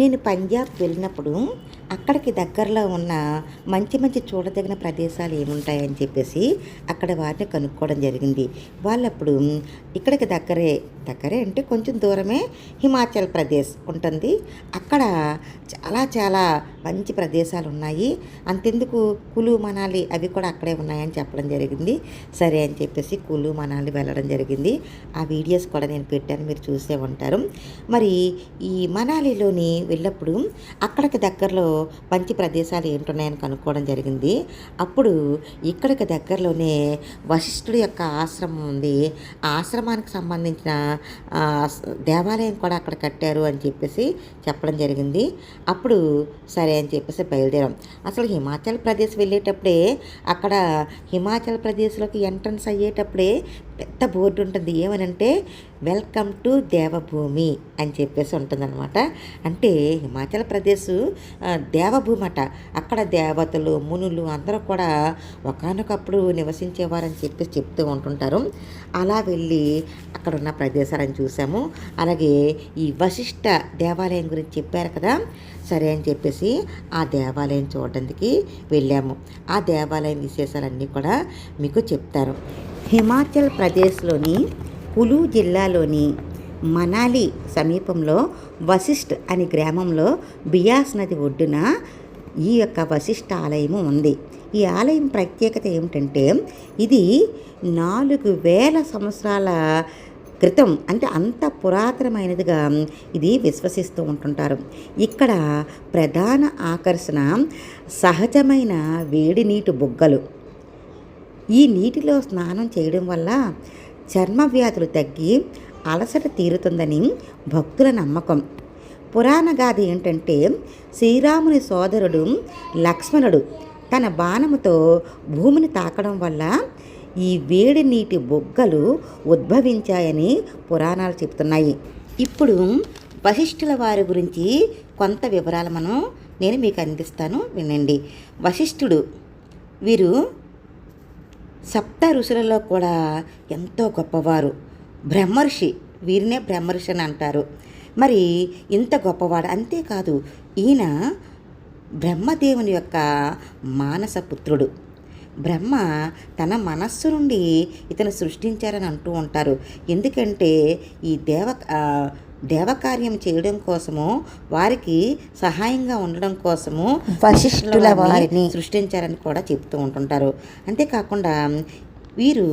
నేను పంజాబ్ వెళ్ళినప్పుడు అక్కడికి దగ్గరలో ఉన్న మంచి మంచి చూడదగిన ప్రదేశాలు ఏముంటాయని చెప్పేసి అక్కడ వారిని కనుక్కోవడం జరిగింది. వాళ్ళప్పుడు ఇక్కడికి దగ్గరే అంటే కొంచెం దూరమే హిమాచల్ ప్రదేశ్ ఉంటుంది. అక్కడ చాలా చాలా మంచి ప్రదేశాలు ఉన్నాయి. అంతెందుకు కులు మనాలి అవి కూడా అక్కడే ఉన్నాయని చెప్పడం జరిగింది. సరే అని చెప్పేసి కులు మనాలి వెళ్ళడం జరిగింది. ఆ వీడియోస్ కూడా నేను పెట్టాను, మీరు చూసే ఉంటారు. మరి ఈ మనాలిలోని వెళ్ళినప్పుడు అక్కడికి దగ్గరలో మంచి ప్రదేశాలు ఏంటున్నాయని కనుక్కోవడం జరిగింది. అప్పుడు ఇక్కడికి దగ్గరలోనే వశిష్ఠుడి యొక్క ఆశ్రమం ఉంది. ఆ ఆశ్రమానికి సంబంధించిన దేవాలయం కూడా అక్కడ కట్టారు అని చెప్పేసి చెప్పడం జరిగింది. అప్పుడు సరే అని చెప్పేసి బయలుదేరాం. అసలు హిమాచల్ ప్రదేశ్ వెళ్ళేటప్పుడే అక్కడ హిమాచల్ ప్రదేశ్లోకి ఎంట్రన్స్ అయ్యేటప్పుడే పెద్ద బోర్డు ఉంటుంది. ఏమనంటే వెల్కమ్ టు దేవభూమి అని చెప్పేసి ఉంటుందన్నమాట. అంటే హిమాచల్ ప్రదేశ్ దేవభూమి అట. అక్కడ దేవతలు మునులు అందరూ కూడా ఒకానొకప్పుడు నివసించేవారని చెప్పేసి చెప్తూ ఉంటుంటారు. అలా వెళ్ళి అక్కడ ఉన్న ప్రదేశాలను చూసాము. అలాగే ఈ వశిష్ఠ దేవాలయం గురించి చెప్పారు కదా, సరే అని చెప్పేసి ఆ దేవాలయం చూడడానికి వెళ్ళాము. ఆ దేవాలయం విశేషాలన్నీ కూడా మీకు చెప్తాను. హిమాచల్ ప్రదేశ్లోని కులు జిల్లాలోని మనాలి సమీపంలో వశిష్ఠ్ అనే గ్రామంలో బియాస్ నది ఒడ్డున ఈ యొక్క వశిష్ఠ ఆలయము ఉంది. ఈ ఆలయం ప్రత్యేకత ఏమిటంటే ఇది 4000 సంవత్సరాల క్రితం, అంటే అంత పురాతనమైనదిగా ఇది విశ్వసిస్తూ ఉంటుంటారు. ఇక్కడ ప్రధాన ఆకర్షణ సహజమైన వేడి నీటి బుగ్గలు. ఈ నీటిలో స్నానం చేయడం వల్ల చర్మ వ్యాధులు తగ్గి అలసట తీరుతుందని భక్తుల నమ్మకం. పురాణ గాథ ఏంటంటే శ్రీరాముని సోదరుడు లక్ష్మణుడు తన బాణముతో భూమిని తాకడం వల్ల ఈ వేడి నీటి బొగ్గలు ఉద్భవించాయని పురాణాలు చెబుతున్నాయి. ఇప్పుడు వశిష్ఠుల వారి గురించి కొంత వివరాలు నేను మీకు అందిస్తాను, వినండి. వశిష్ఠుడు వీరు సప్త ఋషులలో కూడా ఎంతో గొప్పవారు. బ్రహ్మర్షి, వీరినే బ్రహ్మర్షి అని అంటారు. మరి ఇంత గొప్పవాడు. అంతేకాదు ఈయన బ్రహ్మదేవుని యొక్క మానస పుత్రుడు. బ్రహ్మ తన మనస్సు నుండి ఇతను సృష్టించారని అంటూ ఉంటారు. ఎందుకంటే ఈ దేవకార్యం చేయడం కోసము, వారికి సహాయంగా ఉండడం కోసము వశిష్ఠుల వారిని సృష్టించారని కూడా చెప్తూ ఉంటుంటారు. అంతేకాకుండా వీరు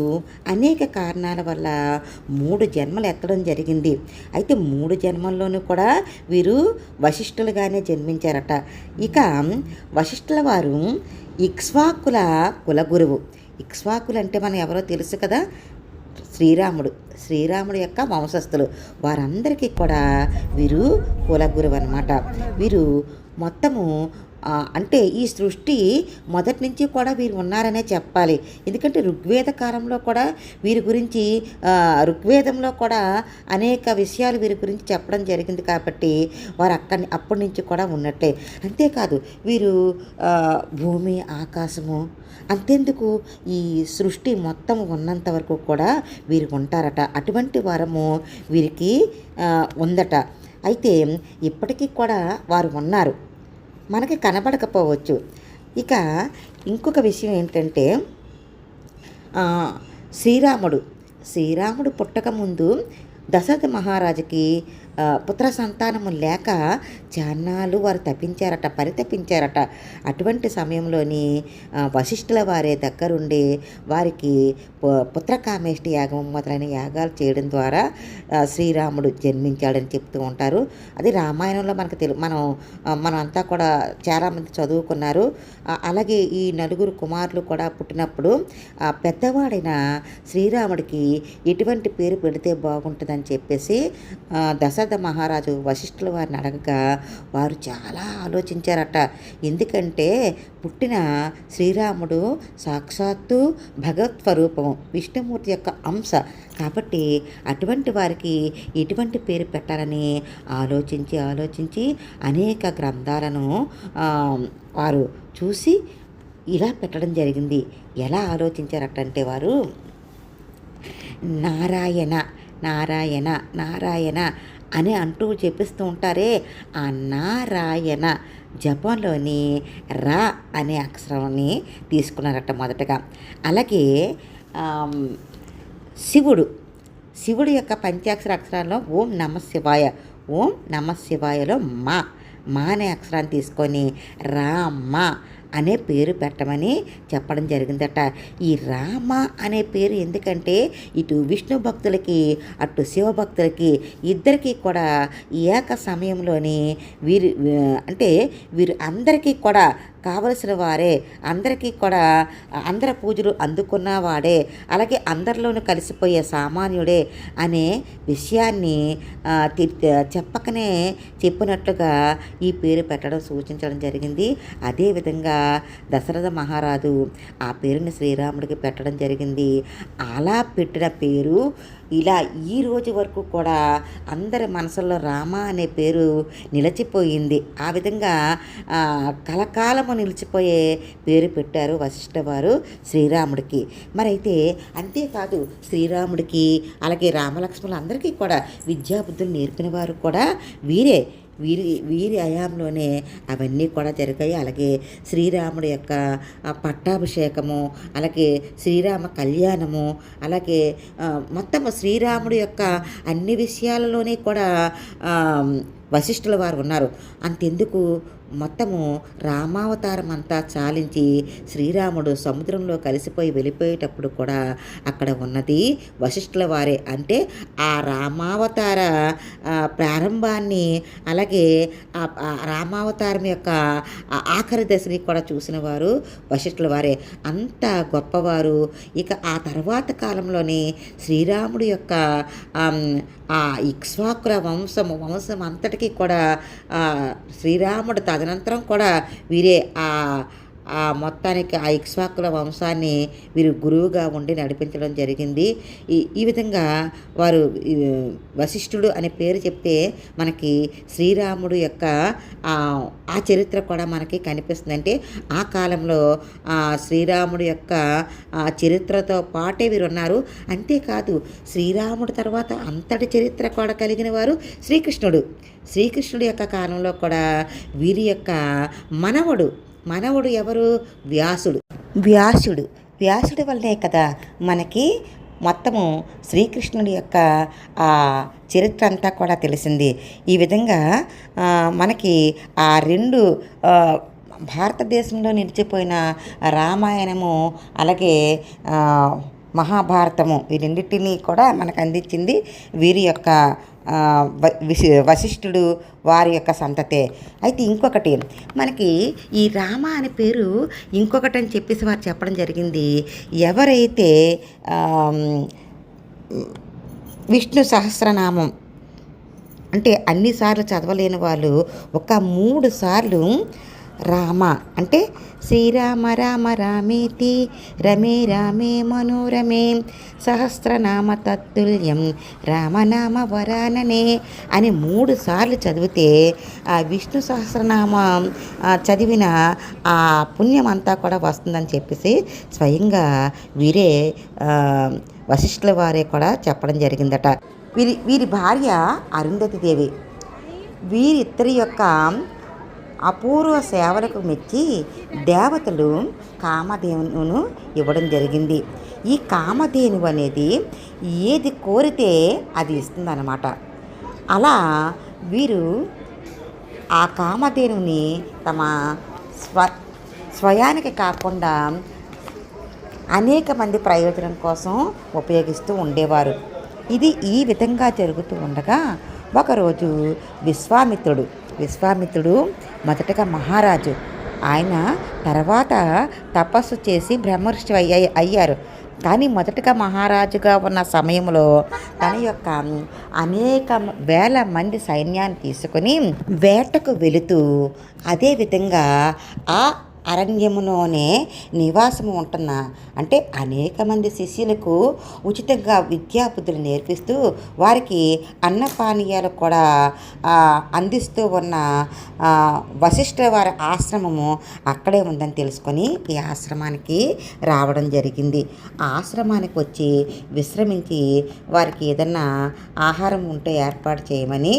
అనేక కారణాల వల్ల 3 జన్మలు ఎత్తడం జరిగింది. అయితే 3 జన్మల్లోనూ కూడా వీరు వశిష్ఠులుగానే జన్మించారట. ఇక వశిష్ఠుల వారు ఇక్ష్వాకుల కులగురువు. ఇక్ష్వాకులు అంటే మనం ఎవరో తెలుసు కదా, శ్రీరాముడు యొక్క వంశస్థులు. వారందరికీ కూడా వీరు కులగురువు అన్నమాట. వీరు మొత్తము అంటే ఈ సృష్టి మొదటి నుంచి కూడా వీరు ఉన్నారనే చెప్పాలి. ఎందుకంటే ఋగ్వేద కాలంలో కూడా వీరి గురించి, ఋగ్వేదంలో కూడా అనేక విషయాలు వీరి గురించి చెప్పడం జరిగింది. కాబట్టి వారు అప్పటి నుంచి కూడా ఉన్నట్టే. అంతేకాదు వీరు భూమి, ఆకాశము, అంతెందుకు ఈ సృష్టి మొత్తం ఉన్నంత వరకు కూడా వీరు ఉంటారట. అటువంటి వరము వీరికి ఉందట. అయితే ఇప్పటికీ కూడా వారు ఉన్నారు, మనకి కనబడకపోవచ్చు. ఇక ఇంకొక విషయం ఏంటంటే శ్రీరాముడు పుట్టకముందు దశరథ మహారాజుకి పుత్ర సంతానము లేక చాన్నాళ్ళు వారు పరితపించారట. అటువంటి సమయంలోని వశిష్ఠుల వారే దగ్గరుండి వారికి పుత్రకామేష్టి యాగం మొదలైన యాగాలు చేయడం ద్వారా శ్రీరాముడు జన్మించాడని చెప్తూ ఉంటారు. అది రామాయణంలో మనకు మనం అంతా కూడా చాలామంది చదువుకున్నారు. అలాగే ఈ 4 కుమారులు కూడా పుట్టినప్పుడు పెద్దవాడైన శ్రీరాముడికి ఎటువంటి పేరు పెడితే బాగుంటుందని చెప్పేసి దశరథ మహారాజు వశిష్ఠుల వారిని అడగగా వారు చాలా ఆలోచించారట. ఎందుకంటే పుట్టిన శ్రీరాముడు సాక్షాత్తు భగవత్ స్వరూపము, విష్ణుమూర్తి యొక్క అంశ. కాబట్టి అటువంటి వారికి ఎటువంటి పేరు పెట్టాలని ఆలోచించి అనేక గ్రంథాలను వారు చూసి ఇలా పెట్టడం జరిగింది. ఎలా ఆలోచించారటంటే వారు నారాయణ అని అంటూ చెప్పిస్తూ ఉంటారే, ఆ నారాయణ జపంలోని రా అనే అక్షరాన్ని తీసుకున్నారట మొదటగా. అలాగే శివుడు యొక్క పంచాక్షర అక్షరాల్లో ఓం నమ శివాయ, ఓం నమ శివాయలో మా అనే అక్షరాన్ని తీసుకొని రామ అనే పేరు పెట్టమని చెప్పడం జరిగిందట. ఈ రామ అనే పేరు ఎందుకంటే ఇటు విష్ణు భక్తులకి అటు శివ భక్తులకి ఇద్దరికీ కూడా ఏక సమయంలోని వీరు అందరికీ కూడా కావలసిన వారే, అందరికీ కూడా అందరి పూజలు అందుకున్నవాడే, అలాగే అందరిలోనూ కలిసిపోయే సామాన్యుడే అనే విషయాన్ని చెప్పకనే చెప్పినట్లుగా ఈ పేరు పెట్టడం సూచించడం జరిగింది. అదేవిధంగా దశరథ మహారాజు ఆ పేరుని శ్రీరాముడికి పెట్టడం జరిగింది. అలా పెట్టిన పేరు ఇలా ఈ రోజు వరకు కూడా అందరి మనసుల్లో రామ అనే పేరు నిలిచిపోయింది. ఆ విధంగా కలకాలము నిలిచిపోయే పేరు పెట్టారు వశిష్ఠ వారు శ్రీరాముడికి. మరైతే అంతేకాదు శ్రీరాముడికి అలాగే రామలక్ష్మణులు అందరికీ కూడా విద్యాబుద్ధులు నేర్పిన వారు కూడా వీరి హయాంలోనే అవన్నీ కూడా జరిగాయి. అలాగే శ్రీరాముడి యొక్క పట్టాభిషేకము, అలాగే శ్రీరామ కళ్యాణము, అలాగే మొత్తం శ్రీరాముడి యొక్క అన్ని విషయాలలోనే కూడా వశిష్ఠుల వారు ఉన్నారు. అంతెందుకు మొత్తము రామావతారం అంతా చాలించి శ్రీరాముడు సముద్రంలో కలిసిపోయి వెళ్ళిపోయేటప్పుడు కూడా అక్కడ ఉన్నది వశిష్ఠుల వారే. అంటే ఆ రామావతార ప్రారంభాన్ని అలాగే ఆ రామావతారం యొక్క ఆఖరి దశని కూడా చూసిన వారు వశిష్ఠుల వారే. అంత గొప్పవారు. ఇక ఆ తర్వాత కాలంలోని శ్రీరాముడి యొక్క ఆ ఇక్ష్వాకుల వంశం అంతటికీ కూడా శ్రీరాముడు తదనంతరం కూడా వీరే ఆ మొత్తానికి ఆ ఇక్ష్వాకుల వంశాన్ని వీరు గురువుగా ఉండి నడిపించడం జరిగింది. ఈ విధంగా వారు వశిష్ఠుడు అనే పేరు చెప్తే మనకి శ్రీరాముడు యొక్క ఆ చరిత్ర కూడా మనకి కనిపిస్తుంది. అంటే ఆ కాలంలో శ్రీరాముడు యొక్క చరిత్రతో పాటే వీరు ఉన్నారు. అంతేకాదు శ్రీరాముడు తర్వాత అంతటి చరిత్ర కూడా కలిగిన వారు శ్రీకృష్ణుడు యొక్క కాలంలో కూడా వీరి యొక్క మనవడు ఎవరు? వ్యాసుడి వల్లనే కదా మనకి మొత్తము శ్రీకృష్ణుడి యొక్క చరిత్ర అంతా కూడా తెలిసింది. ఈ విధంగా మనకి ఆ రెండు భారతదేశంలో నిలిచిపోయిన రామాయణము అలాగే మహాభారతము ఈ రెండింటినీ కూడా మనకు అందించింది వీరి యొక్క వశిష్ఠుడు వారి యొక్క సంతతే. అయితే ఇంకొకటి మనకి ఈ రామ అనే పేరు ఇంకొకటి అని చెప్పేసి వారు చెప్పడం జరిగింది. ఎవరైతే విష్ణు సహస్రనామం అంటే అన్నిసార్లు చదవలేని వాళ్ళు ఒక 3 సార్లు రామ అంటే శ్రీరామ రామ రామేతి రమే రామే మనోరమే సహస్రనామ తత్తుల్యం రామనామ వరాననే అని 3 సార్లు చదివితే ఆ విష్ణు సహస్రనామం చదివిన ఆ పుణ్యం అంతా కూడా వస్తుందని చెప్పేసి స్వయంగా వీరే వశిష్ఠుల వారే కూడా చెప్పడం జరిగిందట. వీరి భార్య అరుంధతి దేవి. వీరిద్దరి యొక్క అపూర్వ సేవలకు మెచ్చి దేవతలు కామధేనును ఇవ్వడం జరిగింది. ఈ కామధేను అనేది ఏది కోరితే అది ఇస్తుందన్నమాట. అలా వీరు ఆ కామధేనుని తమ స్వయానికి కాకుండా అనేక మంది ప్రయోజనం కోసం ఉపయోగిస్తూ ఉండేవారు. ఇది ఈ విధంగా జరుగుతూ ఉండగా ఒకరోజు విశ్వామిత్రుడు మొదటగా మహారాజు, ఆయన తర్వాత తపస్సు చేసి బ్రహ్మర్షి అయ్యారు. కానీ మొదటగా మహారాజుగా ఉన్న సమయంలో తన యొక్క అనేక వేల మంది సైన్యాన్ని తీసుకొని వేటకు వెళుతూ అదేవిధంగా ఆ అరణ్యములోనే నివాసము ఉంటున్న అంటే అనేక మంది శిష్యులకు ఉచితంగా విద్యాబుద్ధులు నేర్పిస్తూ వారికి అన్నపానీయాలు కూడా అందిస్తూ ఉన్న వశిష్ఠ వారి ఆశ్రమము అక్కడే ఉందని తెలుసుకొని ఈ ఆశ్రమానికి రావడం జరిగింది. ఆ ఆశ్రమానికి వచ్చి విశ్రమించి వారికి ఏదన్నా ఆహారం ఉంటే ఏర్పాటు చేయమని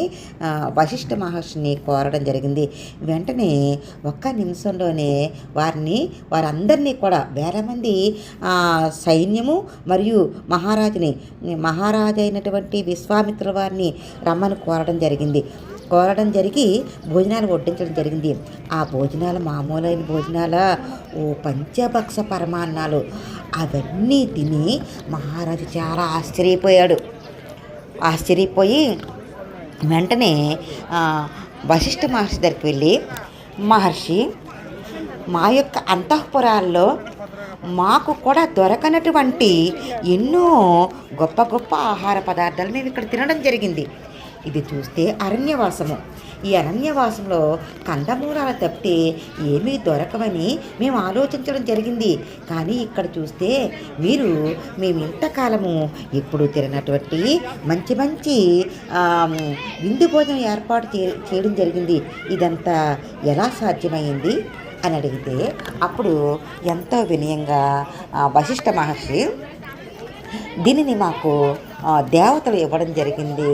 వశిష్ఠ మహర్షిని కోరడం జరిగింది. వెంటనే ఒక్క నిమిషంలోనే వారందరినీ కూడా వేల మంది సైన్యము మరియు మహారాజు అయినటువంటి విశ్వామిత్రుల వారిని రమ్మని కోరడం జరిగి భోజనాలు వడ్డించడం జరిగింది. ఆ భోజనాలు మామూలైన భోజనాల పంచభక్ష పరమాన్నాలు అవన్నీ తిని మహారాజు చాలా ఆశ్చర్యపోయి వెంటనే వశిష్ఠ మహర్షి దగ్గరికి వెళ్ళి, మహర్షి, మా యొక్క అంతఃపురాల్లో మాకు కూడా దొరకనటువంటి ఎన్నో గొప్ప గొప్ప ఆహార పదార్థాలు మేము ఇక్కడ తినడం జరిగింది. ఇది చూస్తే అరణ్యవాసము. ఈ అరణ్యవాసంలో కందమూలాలు తప్పితే ఏమీ దొరకవని మేము ఆలోచించడం జరిగింది. కానీ ఇక్కడ చూస్తే మేము ఇంతకాలము ఎప్పుడు తినటువంటి మంచి మంచి విందు భోజనం ఏర్పాటు చేయడం జరిగింది. ఇదంతా ఎలా సాధ్యమైంది అని అడిగితే అప్పుడు ఎంతో వినయంగా వశిష్ఠ మహర్షి, దీనిని మాకు దేవతలు ఇవ్వడం జరిగింది.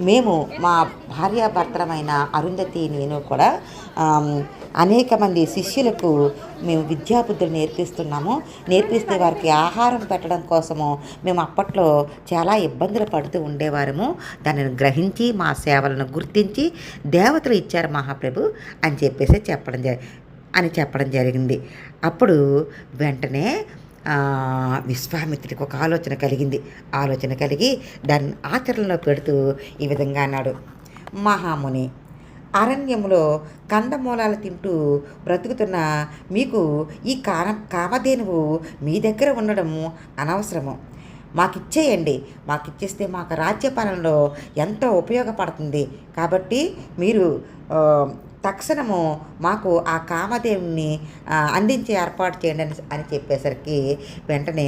మేము మా భార్యాభర్తలమైన అరుంధతి నేను కూడా అనేక మంది శిష్యులకు మేము విద్యాబుద్ధులు నేర్పిస్తే వారికి ఆహారం పెట్టడం కోసము మేము అప్పట్లో చాలా ఇబ్బందులు పడుతూ ఉండేవారము. దానిని గ్రహించి మా సేవలను గుర్తించి దేవతలు ఇచ్చారు మహాప్రభు అని చెప్పేసి చెప్పడం జరిగింది. అప్పుడు వెంటనే విశ్వామిత్రుడికి ఒక ఆలోచన కలిగి దాన్ని ఆచరణలో పెడుతూ ఈ విధంగా అన్నాడు, మహాముని, అరణ్యంలో కందమూలాలు తింటూ బ్రతుకుతున్న మీకు ఈ కామధేనువు మీ దగ్గర ఉండడం అనవసరము. మాకిచ్చేస్తే మాకు రాజ్యపాలనలో ఎంతో ఉపయోగపడుతుంది. కాబట్టి మీరు తక్షణము మాకు ఆ కామధేవుని అందించే ఏర్పాటు చేయండి అని చెప్పేసరికి వెంటనే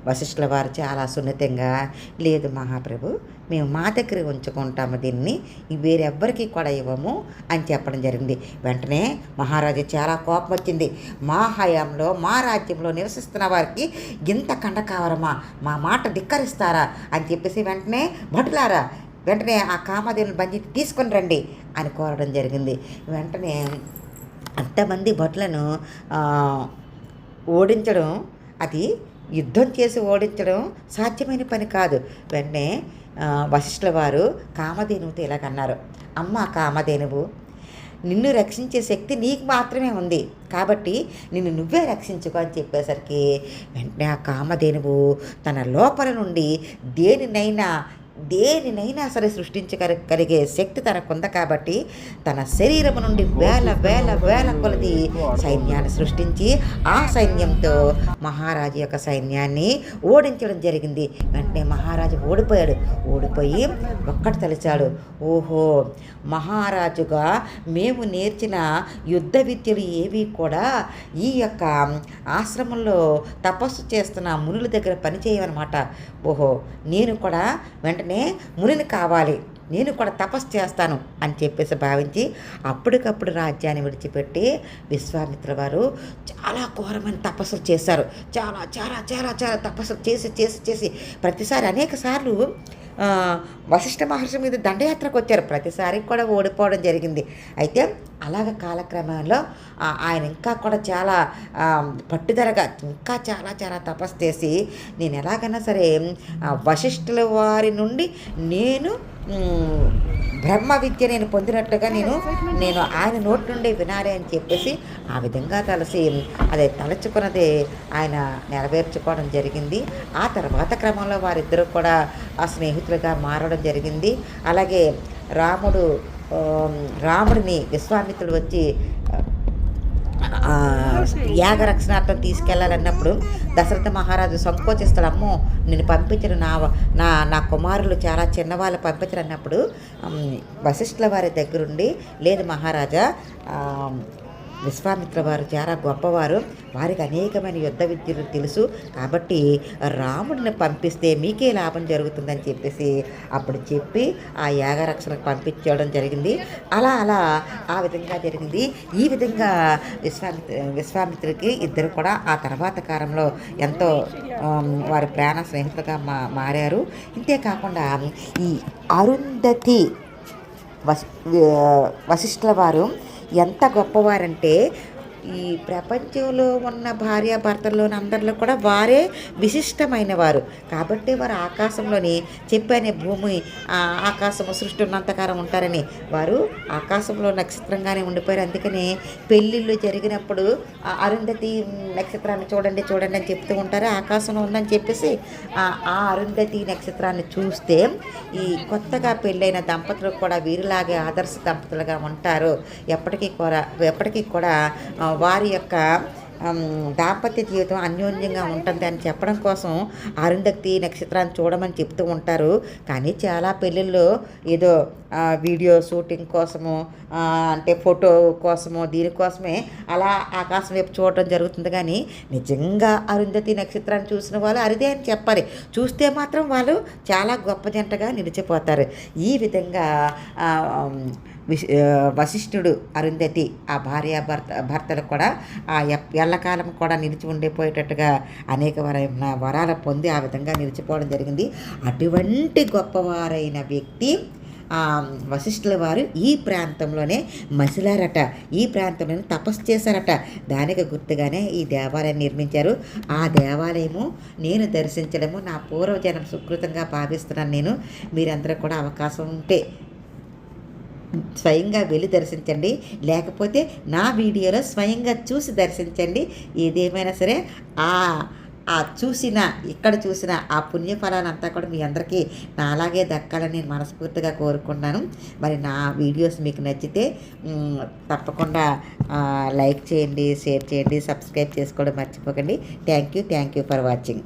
వశిష్ఠుల వారు చాలా సున్నితంగా, లేదు మహాప్రభు, మేము మా దగ్గర ఉంచుకుంటాము, దీన్ని వేరెవ్వరికి కూడా ఇవ్వము అని చెప్పడం జరిగింది. వెంటనే మహారాజు చాలా కోపం వచ్చింది. మా హయాంలో మా రాజ్యంలో నివసిస్తున్న వారికి ఇంత కండకావరమా, మా మాట ధిక్కరిస్తారా అని చెప్పేసి వెంటనే ఆ కామధేనుని బంధించి తీసుకొని రండి అని కోరడం జరిగింది. వెంటనే అంతమంది భటులను ఓడించడం, అది యుద్ధం చేసి ఓడించడం సాధ్యమైన పని కాదు. వెంటనే వశిష్ఠుల వారు కామధేనువుతో ఇలాగన్నారు, అమ్మ కామధేనువు, నిన్ను రక్షించే శక్తి నీకు మాత్రమే ఉంది, కాబట్టి నిన్ను నువ్వే రక్షించుకో అని చెప్పేసరికి వెంటనే ఆ కామధేనువు తన లోపల నుండి దేనినైనా సరే సృష్టించగలిగే శక్తి తనకుంది. కాబట్టి తన శరీరము నుండి వేల కొలది సైన్యాన్ని సృష్టించి ఆ సైన్యంతో మహారాజు యొక్క సైన్యాన్ని ఓడించడం జరిగింది. వెంటనే మహారాజు ఓడిపోయి ఒక్కటి తలిచాడు, ఓహో, మహారాజుగా మేము నేర్చిన యుద్ధ విద్యలు ఏవి కూడా ఈ యొక్క ఆశ్రమంలో తపస్సు చేస్తున్న మునుల దగ్గర పనిచేయమన్నమాట. ఓహో, నేను కూడా వెంటనే మునిని కావాలి, నేను కూడా తపస్సు చేస్తాను అని చెప్పేసి భావించి అప్పటికప్పుడు రాజ్యాన్ని విడిచిపెట్టి విశ్వామిత్ర వారు చాలా ఘోరమైన తపస్సులు చేశారు. చాలా చాలా చాలా చాలా తపస్సులు చేసి ప్రతిసారి అనేక సార్లు వశిష్ఠ మహర్షి మీద దండయాత్రకు వచ్చారు. ప్రతిసారి కూడా ఓడిపోవడం జరిగింది. అయితే అలాగ కాలక్రమంలో ఆయన ఇంకా కూడా చాలా పట్టుదలగా ఇంకా చాలా చాలా తపస్సు చేసి నేను ఎలాగైనా సరే వశిష్ఠుల వారి నుండి నేను బ్రహ్మ విద్య నేను పొందినట్లుగా నేను ఆయన నోటి నుండి వినాలి అని చెప్పేసి ఆ విధంగా తలచుకున్నదే ఆయన నెరవేర్చుకోవడం జరిగింది. ఆ తర్వాత క్రమంలో వారిద్దరూ కూడా ఆ స్నేహితులుగా మారడం జరిగింది. అలాగే రాముడిని విశ్వామిత్రుడు వచ్చి యాగరక్షణార్థం తీసుకెళ్లాలన్నప్పుడు దశరథ మహారాజు సంకోచిస్తాడు, అమ్మో నేను పంపించను, నా కుమారులు చాలా చిన్నవాళ్ళు పంపించరు అన్నప్పుడు వశిష్ఠుల వారి దగ్గరుండి, లేదు మహారాజా, విశ్వామిత్ర వారు చాలా గొప్పవారు, వారికి అనేకమైన యుద్ధ విద్యలు తెలుసు, కాబట్టి రాముడిని పంపిస్తే మీకే లాభం జరుగుతుందని చెప్పేసి అప్పుడు చెప్పి ఆ యాగరక్షణకు పంపించడం జరిగింది. అలా అలా ఆ విధంగా జరిగింది. ఈ విధంగా విశ్వామిత్రుడికి ఇద్దరు కూడా ఆ తర్వాత కాలంలో ఎంతో వారి ప్రాణ స్నేహితులుగా మారారు. ఇంతేకాకుండా ఈ అరుంధతి వశిష్ఠుల వారు ఎంత గొప్పవారంటే ఈ ప్రపంచంలో ఉన్న భార్యాభర్తల్లోని అందరిలో కూడా వారే విశిష్టమైన వారు. కాబట్టి వారు ఆకాశంలోని చెప్పానే భూమి ఆకాశము సృష్టి ఉన్నంతకాలం ఉంటారని వారు ఆకాశంలో నక్షత్రంగానే ఉండిపోయారు. అందుకని పెళ్ళిళ్ళు జరిగినప్పుడు అరుంధతి నక్షత్రాన్ని చూడండి చూడండి అని చెప్తూ ఉంటారు. ఆకాశంలో ఉందని చెప్పేసి ఆ అరుంధతి నక్షత్రాన్ని చూస్తే ఈ కొత్తగా పెళ్ళైన దంపతులు కూడా వీరిలాగే ఆదర్శ దంపతులుగా ఉంటారు. ఎప్పటికీ కూడా వారి యొక్క దాంపత్య జీవితం అన్యోన్యంగా ఉంటుంది అని చెప్పడం కోసం అరుంధతి నక్షత్రాన్ని చూడమని చెప్తూ ఉంటారు. కానీ చాలా పెళ్ళిళ్ళు ఏదో వీడియో షూటింగ్ కోసము అంటే ఫోటో కోసము దీనికోసమే అలా ఆకాశం వైపు చూడటం జరుగుతుంది. కానీ నిజంగా అరుంధతి నక్షత్రాన్ని చూసిన వాళ్ళు అరిదే అని చెప్పాలి. చూస్తే మాత్రం వాళ్ళు చాలా గొప్ప జంటగా నిలిచిపోతారు. ఈ విధంగా వశిష్ఠుడు అరుంధతి ఆ భర్తలు కూడా ఆ ఎల్లకాలం కూడా నిలిచి ఉండిపోయేటట్టుగా అనేక వరాలు పొంది ఆ విధంగా నిలిచిపోవడం జరిగింది. అటువంటి గొప్పవారైన వ్యక్తి వశిష్ఠుల వారు ఈ ప్రాంతంలోనే మసిలారట, ఈ ప్రాంతంలోనే తపస్సు చేశారట. దానికి గుర్తుగానే ఈ దేవాలయాన్ని నిర్మించారు. ఆ దేవాలయము నేను దర్శించడము నా పూర్వజన్మ సుకృతంగా భావిస్తున్నాను. మీరందరూ కూడా అవకాశం ఉంటే స్వయంగా వెళ్ళి దర్శించండి, లేకపోతే నా వీడియోలో స్వయంగా చూసి దర్శించండి. ఏదేమైనా సరే ఇక్కడ చూసిన ఆ పుణ్యఫలాలంతా కూడా మీ అందరికీ నాలాగే దక్కాలని నేను మనస్ఫూర్తిగా కోరుకున్నాను. మరి నా వీడియోస్ మీకు నచ్చితే తప్పకుండా లైక్ చేయండి, షేర్ చేయండి, సబ్స్క్రైబ్ చేసుకోవడం మర్చిపోకండి. Thank you for watching.